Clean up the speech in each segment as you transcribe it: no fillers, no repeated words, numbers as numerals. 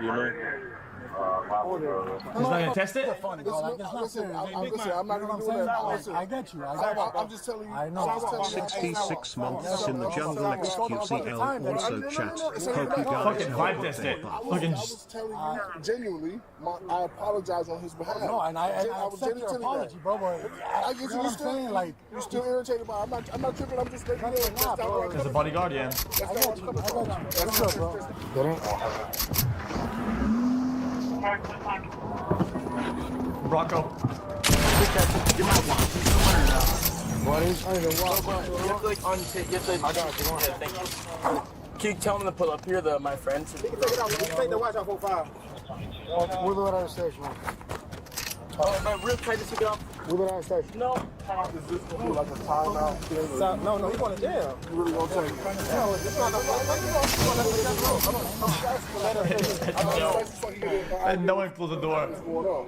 you know? He's not gonna test it? Listen, I'm not even doing that. Listen, I get you. I'm just telling you. I know. 66 months in the jungle XQCL also chats. Fucking vibe test it. Fucking I was telling you genuinely, I apologize on his behalf. No, and I was accept your apology, bro. But I get you. You're still irritated by it. I'm not tripping. I'm just letting you know. bro. as a bodyguard, yeah. That's not where I'm coming from. That's good, bro. Rocco. What is? I don't know what. You have to like I got you. Thank you. Can you tell him to pull up here, my friends? You can take it out. You can take the watch off 05. We'll do it at the station. Oh, but real tight to take it off. We'll do it at the station. No. Is this going to be like a timeout? No, you're going to jail. You really going to take it? No, it's not. And no one closed the door.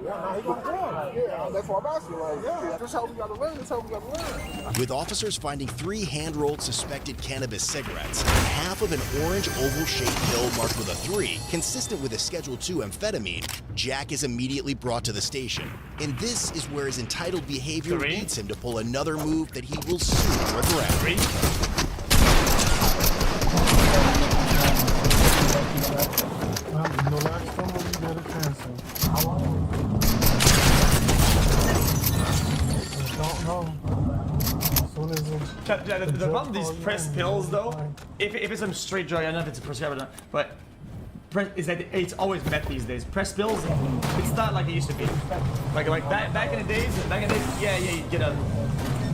Yeah, that's why I'm asking. Like, this how we got to learn. This how we got to learn. With officers finding 3 hand-rolled suspected cannabis cigarettes and half of an orange oval-shaped pill marked with a 3, consistent with a Schedule II amphetamine, Jack is immediately brought to the station. And this is where his entitled behavior leads him to pull another move that he will soon regret. The problem with these pressed pills, though, if it's some straight drug, I don't know if it's a prescribed or not, but is that it's always met these days. Pressed pills, it's not like it used to be. Like back in the days, yeah, you get a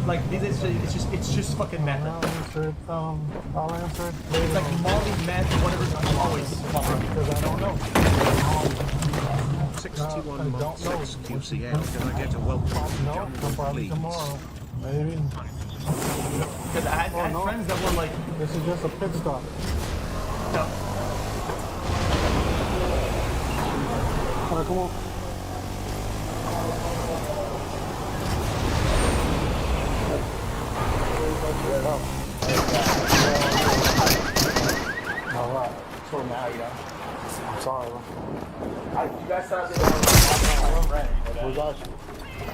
like these days it's just fucking meth. I'll answer it. It's like Molly, meth, whatever. Always because I don't know. 61 months XQCL. Can I get a welcome to the jungle, please? Tomorrow, maybe. Because I had friends that were like, this is just a pit stop. No. All right, come on. All right. So now, you know. I'm sorry, bro. You guys thought they were right.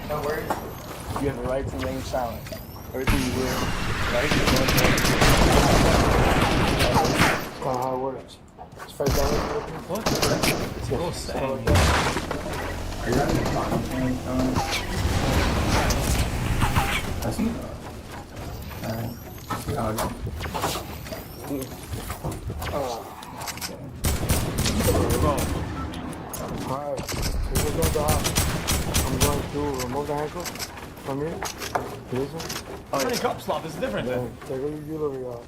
No worries. You have the right to remain silent. Everything you hear, right? That's not how it works. It's face down. What? It's a little sad. Are you having a problem playing? That's not. Alright. Alright, this is going to happen. I'm going to remove the handcuff from here. This one. How many cup slop is different then? Take your jewelry out.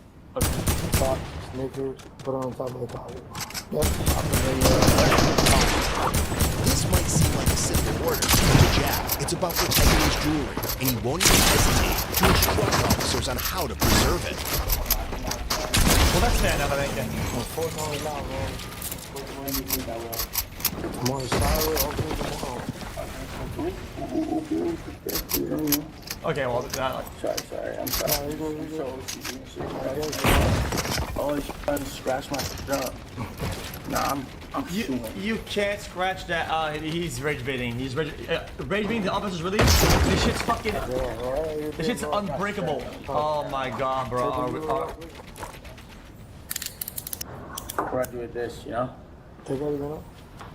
Top, sneakers, put it on top of the collar. Yep. This might seem like a simple order, but to Jack, it's about protecting his jewelry, and he won't even hesitate to instruct officers on how to preserve it. Well, that's fair enough, I think. $4 now, man. I'm on the side with Okay, well, Sorry. I'm sorry. Oh, he's trying to scratch my jump. Nah, I'm you can't scratch that. He's rage baiting. He's rage baiting the officer's release. This shit's fucking. This shit's unbreakable. Oh my god, bro. What do I do with this, you know? Take everything up.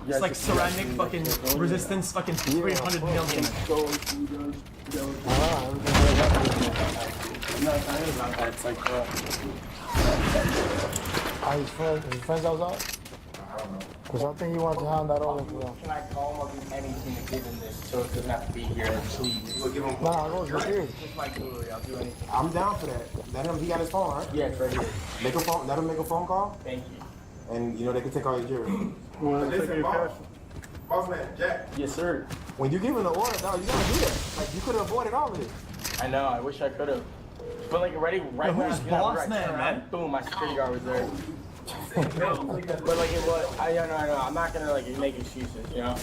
It's like ceramic fucking resistance, fucking 300 million. No, it's not about that. It's like, Are his friends outside? Because I think he wants to hand that over to them. can I call him or do anything to give him this so it doesn't have to be here, please? Nah, go here. Just my jewelry, I'll do anything. I'm down for that. Let him, he got his phone, right? Yeah, it's right here. Let him make a phone call, Thank you. and they can take all your jewelry. Listen, boss man, Jack. Yes, sir. When you give him the order, dog, you gotta do that. Like, you could have avoided all of this. I know, I wish I could have. But like right when who's boss man, man? Boom, my security guard was there. But like it was, I know. I'm not gonna like make excuses, you know?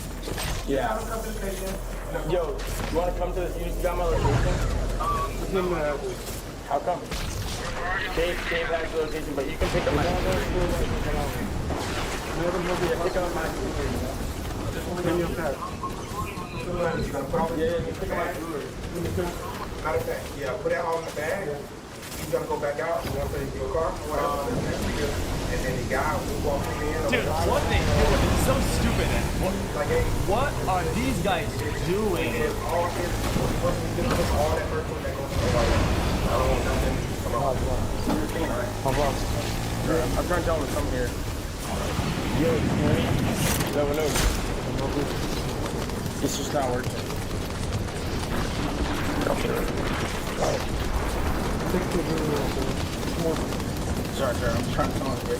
Yeah. Yo, you wanna come to this? You got my location? How come? Dave has the location, but you can pick up my. pick up my jewelry. Bring your pack. Yeah, pick up my jewelry. Matter of fact, yeah, put that all in the bag. He's gonna go back out. Once in your car, and then the guy will walk in. Dude, what they doing is so stupid. What are these guys doing? All that person that goes to the I don't want nothing. Come on. I'm trying to tell him to come here. Yo, no. It's just not working. Sorry, I'm trying to tell him here.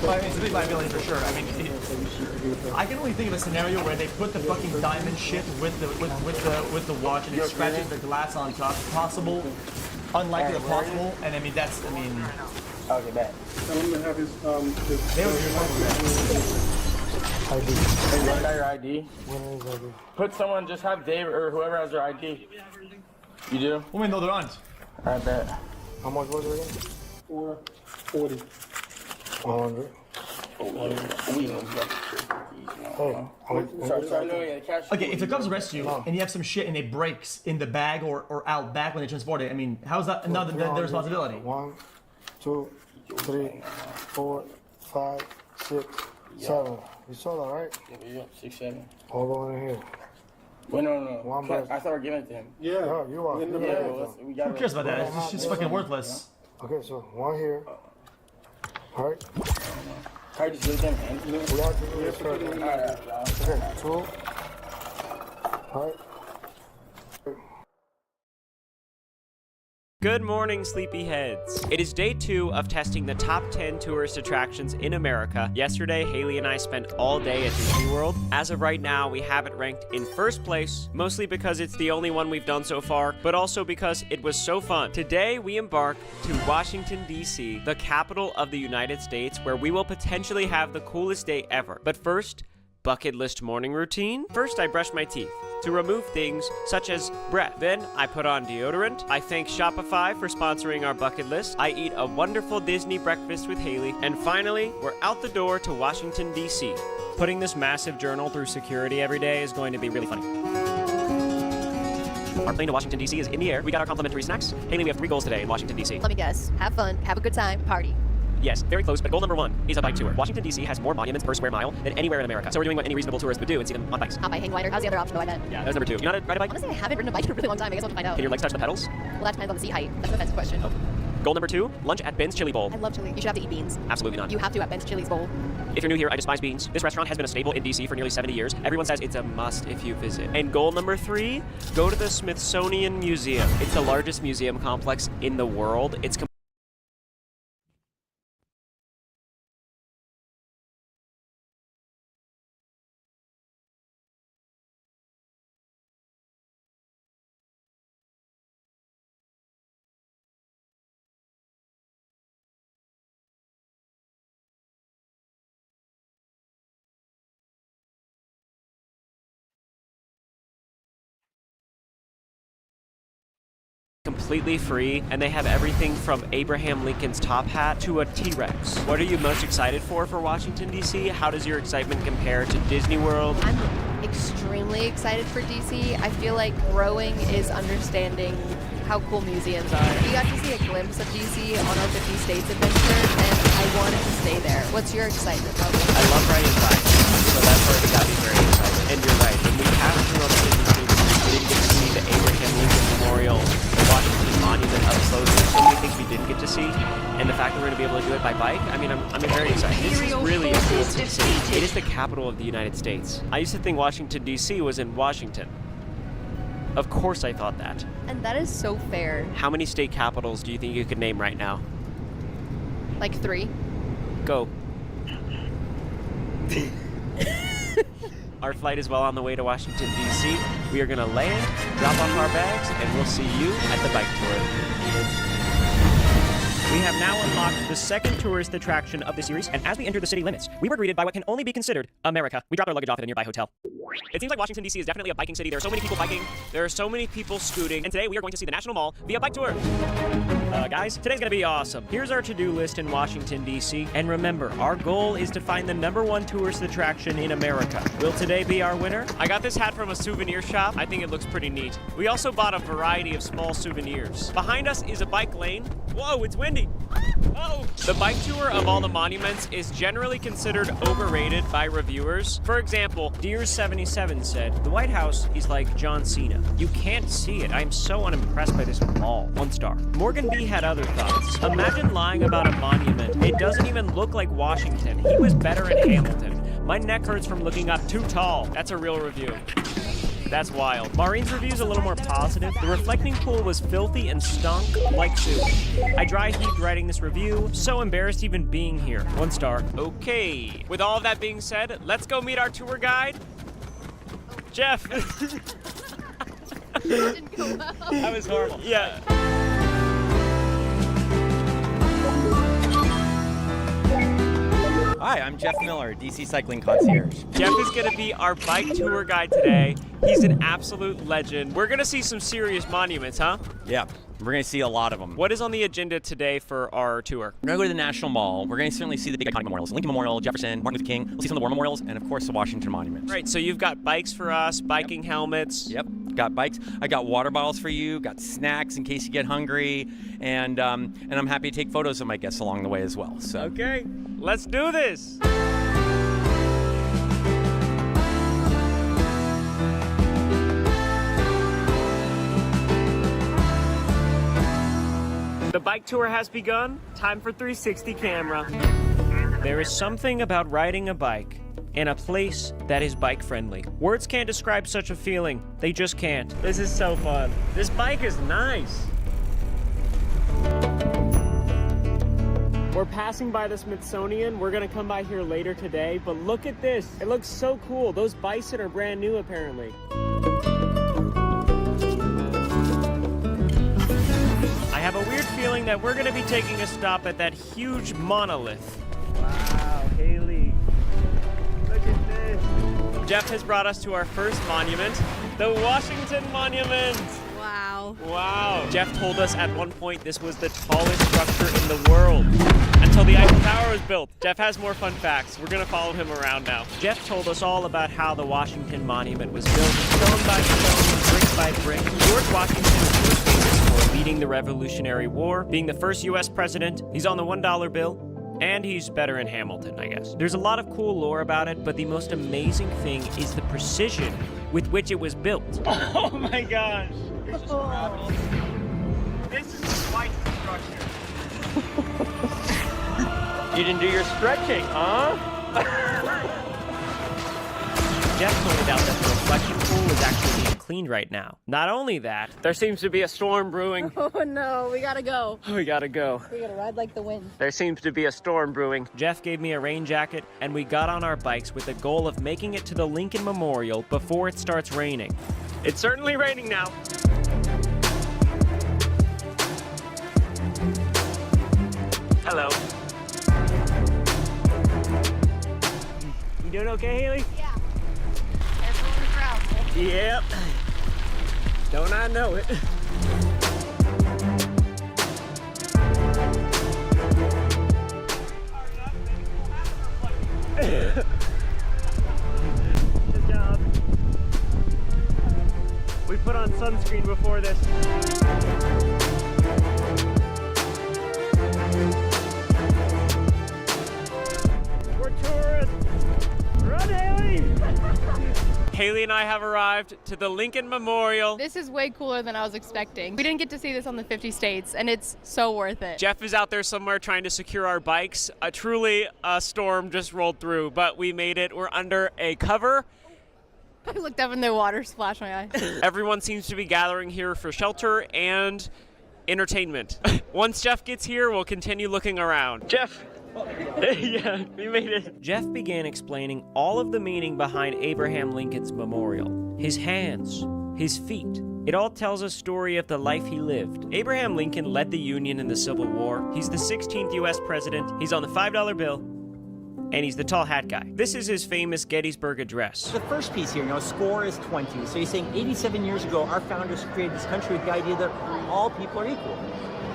Well, I mean, it's a big liability for sure. I mean, I can only think of a scenario where they put the fucking diamond shit with the watch and it scratches the glass on top. Possible, unlikely or possible, and I mean Okay, back. Tell him to have his they would be working that. Hey, you got your ID? Put someone, just have Dave or whoever has their ID. You do? Oh wait, no, there aren't. I bet. How much was it again? 440. 100. Sorry, no, yeah, cash. Okay, if the cops arrest you and you have some shit and it breaks in the bag or out back when they transport it, I mean, how's that not their responsibility? 1, 2, 3, 4, 5, 6, 7. You saw that, right? Yeah, 6, 7. All going in here. Wait, no. One I breath. thought we were giving it to him. Yeah, you are. Yeah, well, we got Who cares about that? It's just fucking worthless. Okay, so one here. All right. Can I just give it to him? We got to do this first. Okay, 2. All right. Good morning, sleepyheads. It is day 2 of testing the top 10 tourist attractions in America. Yesterday, Haley and I spent all day at Disney World. As of right now, we have it ranked in first place, mostly because it's the only one we've done so far, but also because it was so fun. Today, we embark to Washington, D.C., the capital of the United States, where we will potentially have the coolest day ever. But first, bucket list morning routine. First, I brush my teeth to remove things such as breath. Then I put on deodorant. I thank Shopify for sponsoring our bucket list. I eat a wonderful Disney breakfast with Haley. And finally, we're out the door to Washington, D.C. Putting this massive journal through security every day is going to be really funny. Our plane to Washington, D.C. is in the air. We got our complimentary snacks. Haley, we have 3 goals today in Washington, D.C. Let me guess. Have fun, have a good time, party. Yes, very close, but goal number 1 is a bike tour. Washington, D.C. has more monuments per square mile than anywhere in America. So we're doing what any reasonable tourist would do and see them on bikes. Hop by hang glider. How's the other option though, I bet? Yeah, that's number 2. You know how to ride a bike? Honestly, I haven't ridden a bike in a really long time. I guess I'll have to find out. Can your legs touch the pedals? Well, that depends on the seat height. That's an offensive question. Oh. Goal number 2, lunch at Ben's Chili Bowl. I love chili. You should have to eat beans. Absolutely not. You have to at Ben's Chili's Bowl. If you're new here, I despise beans. This restaurant has been a staple in DC for nearly 70 years. Everyone says it's a must if you visit. And goal number 3, go to the Smithsonian Museum. It's the largest museum complex in the world. It's completely free, and they have everything from Abraham Lincoln's top hat to a T-Rex. What are you most excited for Washington, D.C.? How does your excitement compare to Disney World? I'm extremely excited for DC. I feel like growing is understanding how cool museums are. We got to see a glimpse of DC on our 50 States adventure, and I wanted to stay there. What's your excitement level? I love riding bikes, so that's already got me very excited. And you're right, when we passed through on the Disney Cruise, we didn't get to see the Abraham Lincoln Memorial, the Washington Monument up close. There's so many things we didn't get to see, and the fact that we're going to be able to do it by bike, I mean, I'm very excited. This is really a cool city. It is the capital of the United States. I used to think Washington, D.C. was in Washington. Of course I thought that. And that is so fair. How many state capitals do you think you could name right now? Like 3. Go. Our flight is well on the way to Washington, D.C. We are going to land, drop off our bags, and we'll see you at the bike tour. We have now unlocked the second tourist attraction of the series, and as we enter the city limits, we were greeted by what can only be considered America. We dropped our luggage off at a nearby hotel. It seems like Washington, D.C. is definitely a biking city. There are so many people biking. There are so many people scooting. And today we are going to see the National Mall via bike tour. Guys, today's gonna be awesome. Here's our to-do list in Washington, D.C. And remember, our goal is to find the #1 tourist attraction in America. Will today be our winner? I got this hat from a souvenir shop. I think it looks pretty neat. We also bought a variety of small souvenirs. Behind us is a bike lane. Whoa, it's windy. Oh! The bike tour of all the monuments is generally considered overrated by reviewers. For example, Deers77 said, "The White House is like John Cena. You can't see it. I'm so unimpressed by this mall." 1 star. Morgan B had other thoughts. Imagine lying about a monument. It doesn't even look like Washington. He was better in Hamilton. My neck hurts from looking up too tall. That's a real review. That's wild. Maureen's review's a little more positive. The reflecting pool was filthy and stunk like soup. I dry heaved writing this review. So embarrassed even being here. 1 star. Okay. With all of that being said, let's go meet our tour guide, Jeff. That didn't go well. That was horrible. Yeah. Hi, I'm Jeff Miller, DC Cycling Concierge. Jeff is going to be our bike tour guide today. He's an absolute legend. We're going to see some serious monuments, huh? Yeah, we're going to see a lot of them. What is on the agenda today for our tour? We're going to go to the National Mall. We're going to certainly see the big iconic memorials. Lincoln Memorial, Jefferson, Martin Luther King. We'll see some of the war memorials, and of course the Washington Monument. Right, so you've got bikes for us, biking helmets. Yep, got bikes. I got water bottles for you, got snacks in case you get hungry, and I'm happy to take photos of my guests along the way as well. So. Okay, let's do this. The bike tour has begun. Time for 360 camera. There is something about riding a bike in a place that is bike friendly. Words can't describe such a feeling. They just can't. This is so fun. This bike is nice. We're passing by the Smithsonian. We're gonna come by here later today, but look at this. It looks so cool. Those bison are brand new apparently. I have a weird feeling that we're gonna be taking a stop at that huge monolith. Wow, Haley. Look at this. Jeff has brought us to our first monument, the Washington Monument. Wow. Wow. Jeff told us at one point this was the tallest structure in the world until the Eiffel Tower was built. Jeff has more fun facts. We're gonna follow him around now. Jeff told us all about how the Washington Monument was built stone by stone, brick by brick. George Washington was most famous for leading the Revolutionary War, being the first US president. He's on the $1 bill. And he's better in Hamilton, I guess. There's a lot of cool lore about it, but the most amazing thing is the precision with which it was built. Oh my gosh. This is gravity. This is quite the structure. You didn't do your stretching, huh? Jeff pointed out that the reflection pool is actually being cleaned right now. Not only that, there seems to be a storm brewing. Oh no, we gotta go. We gotta go. We gotta ride like the wind. There seems to be a storm brewing. Jeff gave me a rain jacket, and we got on our bikes with the goal of making it to the Lincoln Memorial before it starts raining. It's certainly raining now. Hello. You doing okay, Haley? Yeah. Everyone in the crowd. Yep. Don't I know it? Good job. We put on sunscreen before this. We're tourists. Run, Haley! Haley and I have arrived to the Lincoln Memorial. This is way cooler than I was expecting. We didn't get to see this on the 50 states, and it's so worth it. Jeff is out there somewhere trying to secure our bikes. Truly, a storm just rolled through, but we made it. We're under a cover. I looked up and the water splashed my eyes. Everyone seems to be gathering here for shelter and entertainment. Once Jeff gets here, we'll continue looking around. Jeff! Yeah, we made it. Jeff began explaining all of the meaning behind Abraham Lincoln's memorial. His hands, his feet. It all tells a story of the life he lived. Abraham Lincoln led the Union in the Civil War. He's the 16th U.S. president. He's on the $5 bill. And he's the tall hat guy. This is his famous Gettysburg Address. The first piece here, score is 20. So he's saying 87 years ago, our founders created this country with the idea that all people are equal.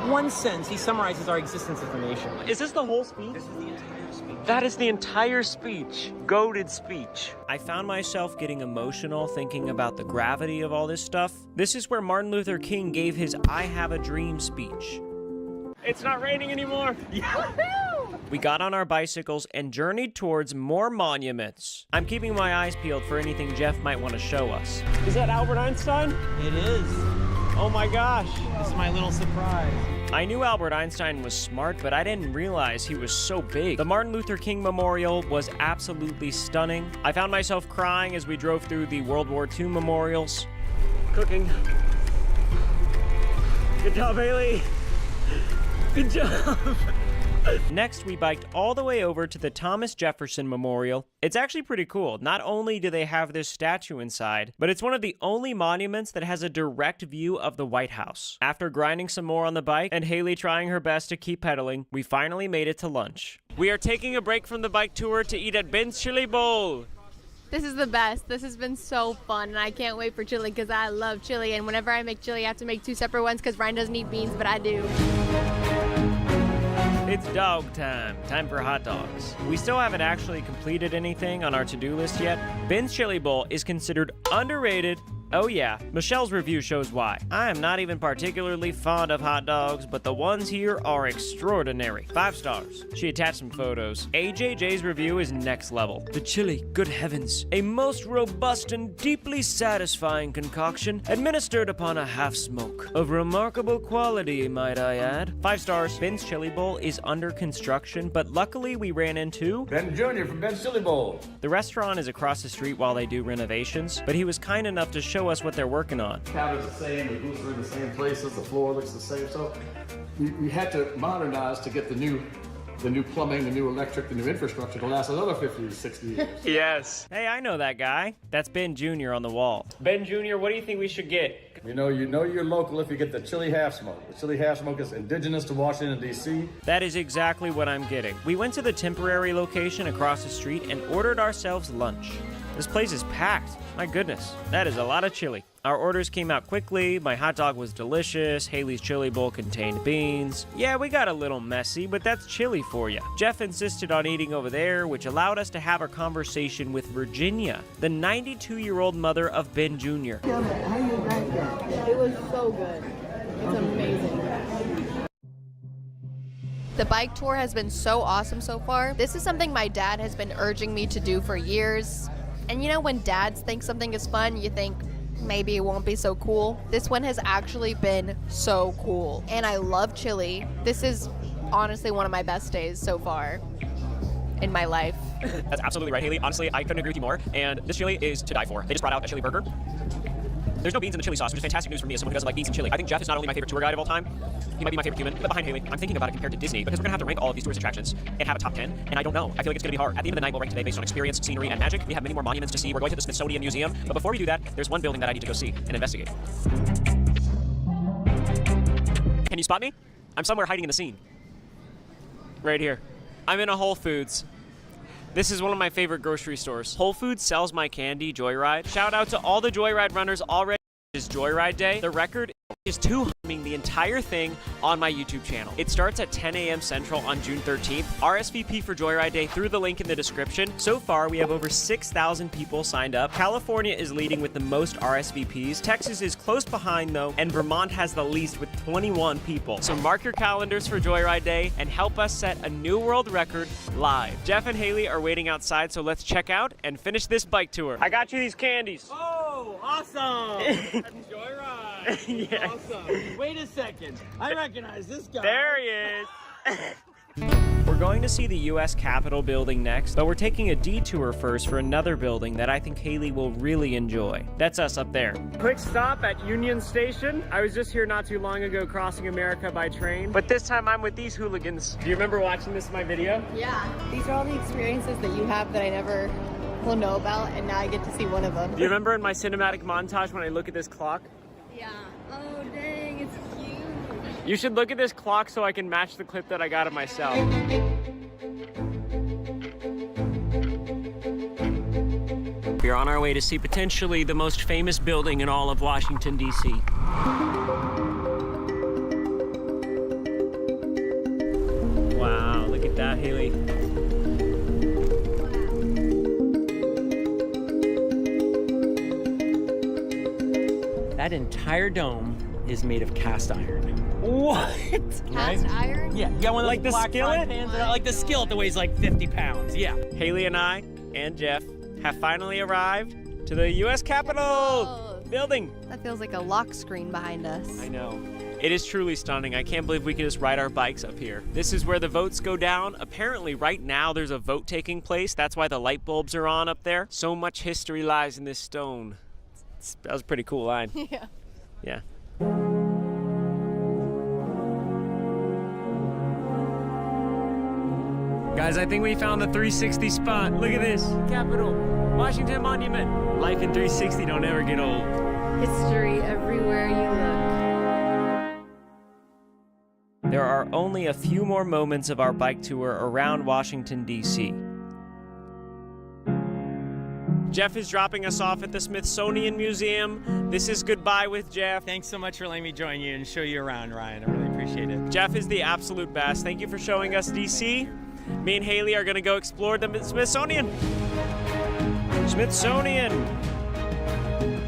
In one sense, he summarizes our existence as a nation. Is this the whole speech? This is the entire speech. That is the entire speech. Goated speech. I found myself getting emotional thinking about the gravity of all this stuff. This is where Martin Luther King gave his I Have a Dream speech. It's not raining anymore. We got on our bicycles and journeyed towards more monuments. I'm keeping my eyes peeled for anything Jeff might want to show us. Is that Albert Einstein? It is. Oh my gosh. This is my little surprise. I knew Albert Einstein was smart, but I didn't realize he was so big. The Martin Luther King Memorial was absolutely stunning. I found myself crying as we drove through the World War II memorials. Cooking. Good job, Haley. Good job. Next, we biked all the way over to the Thomas Jefferson Memorial. It's actually pretty cool. Not only do they have this statue inside, but it's one of the only monuments that has a direct view of the White House. After grinding some more on the bike and Haley trying her best to keep pedaling, we finally made it to lunch. We are taking a break from the bike tour to eat at Ben's Chili Bowl. This is the best. This has been so fun, and I can't wait for chili because I love chili. And whenever I make chili, I have to make 2 separate ones because Ryan doesn't eat beans, but I do. It's dog time. Time for hot dogs. We still haven't actually completed anything on our to-do list yet. Ben's Chili Bowl is considered underrated. Oh yeah, Michelle's review shows why. I am not even particularly fond of hot dogs, but the ones here are extraordinary. 5 stars. She attached some photos. AJJ's review is next level. The chili, good heavens. A most robust and deeply satisfying concoction administered upon a half smoke. Of remarkable quality, might I add. 5 stars. Ben's Chili Bowl is under construction, but luckily we ran into Ben Jr. from Ben's Chili Bowl. The restaurant is across the street while they do renovations, but he was kind enough to show us what they're working on. The cabin's the same, the booths are in the same places, the floor looks the same. So we had to modernize to get the new plumbing, the new electric, the new infrastructure to last another 50, 60 years. Yes. Hey, I know that guy. That's Ben Jr. on the wall. Ben Jr., what do you think we should get? You know you're local if you get the chili half smoke. The chili half smoke is indigenous to Washington, D.C. That is exactly what I'm getting. We went to the temporary location across the street and ordered ourselves lunch. This place is packed. My goodness, that is a lot of chili. Our orders came out quickly. My hot dog was delicious. Haley's chili bowl contained beans. Yeah, we got a little messy, but that's chili for you. Jeff insisted on eating over there, which allowed us to have a conversation with Virginia, the 92-year-old mother of Ben Jr. How you like that? It was so good. It's amazing. The bike tour has been so awesome so far. This is something my dad has been urging me to do for years. And you know when dads think something is fun, you think maybe it won't be so cool. This one has actually been so cool. And I love chili. This is honestly one of my best days so far in my life. That's absolutely right, Haley. Honestly, I couldn't agree with you more. And this chili is to die for. They just brought out a chili burger. There's no beans in the chili sauce, which is fantastic news for me as someone who doesn't like beans and chili. I think Jeff is not only my favorite tour guide of all time, he might be my favorite human, but behind Haley, I'm thinking about it compared to Disney, because we're gonna have to rank all of these tourist attractions and have a top 10, and I don't know. I feel like it's gonna be hard. At the end of the night, we'll rank today based on experience, scenery, and magic. We have many more monuments to see. We're going to the Smithsonian Museum, but before we do that, there's one building that I need to go see and investigate. Can you spot me? I'm somewhere hiding in the scene. Right here. I'm in a Whole Foods. This is one of my favorite grocery stores. Whole Foods sells my candy, Joyride. Shout out to all the Joyride runners already. It's Joyride Day. The record is 2 the entire thing on my YouTube channel. It starts at 10 a.m. Central on June 13th. RSVP for Joyride Day through the link in the description. So far, we have over 6,000 people signed up. California is leading with the most RSVPs. Texas is close behind though, and Vermont has the least with 21 people. So mark your calendars for Joyride Day and help us set a new world record live. Jeff and Haley are waiting outside, so let's check out and finish this bike tour. I got you these candies. Oh, awesome! Joyride. Yeah. Awesome. Wait a second. I recognize this guy. There he is. We're going to see the U.S. Capitol building next, but we're taking a detour first for another building that I think Haley will really enjoy. That's us up there. Quick stop at Union Station. I was just here not too long ago crossing America by train, but this time I'm with these hooligans. Do you remember watching this in my video? Yeah. These are all the experiences that you have that I never will know about, and now I get to see one of them. Do you remember in my cinematic montage when I look at this clock? Yeah. Oh, dang, it's cute. You should look at this clock so I can match the clip that I got of myself. are on our way to see potentially the most famous building in all of Washington, D.C. Wow, look at that, Haley. That entire dome is made of cast iron. What? Cast iron? Yeah, you got one of those Like the black frying skillet? pans, like the skillet that weighs like 50 pounds. Yeah. Haley and I and Jeff have finally arrived to the U.S. Capitol building. That feels like a lock screen behind us. I know. It is truly stunning. I can't believe we can just ride our bikes up here. This is where the votes go down. Apparently, right now, there's a vote taking place. That's why the light bulbs are on up there. So much history lies in this stone. That was a pretty cool line. Yeah. Yeah. Guys, I think we found the 360 spot. Look at this. Capitol, Washington Monument. Life in 360 don't ever get old. History everywhere you look. There are only a few more moments of our bike tour around Washington, D.C. Jeff is dropping us off at the Smithsonian Museum. This is goodbye with Jeff. Thanks so much for letting me join you and show you around, Ryan. I really appreciate it. Jeff is the absolute best. Thank you for showing us D.C. Me and Haley are gonna go explore the Smithsonian. Smithsonian!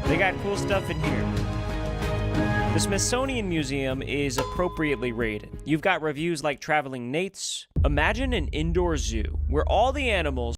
They got cool stuff in here. The Smithsonian Museum is appropriately rated. You've got reviews like Traveling Nate's. Imagine an indoor zoo where all the animals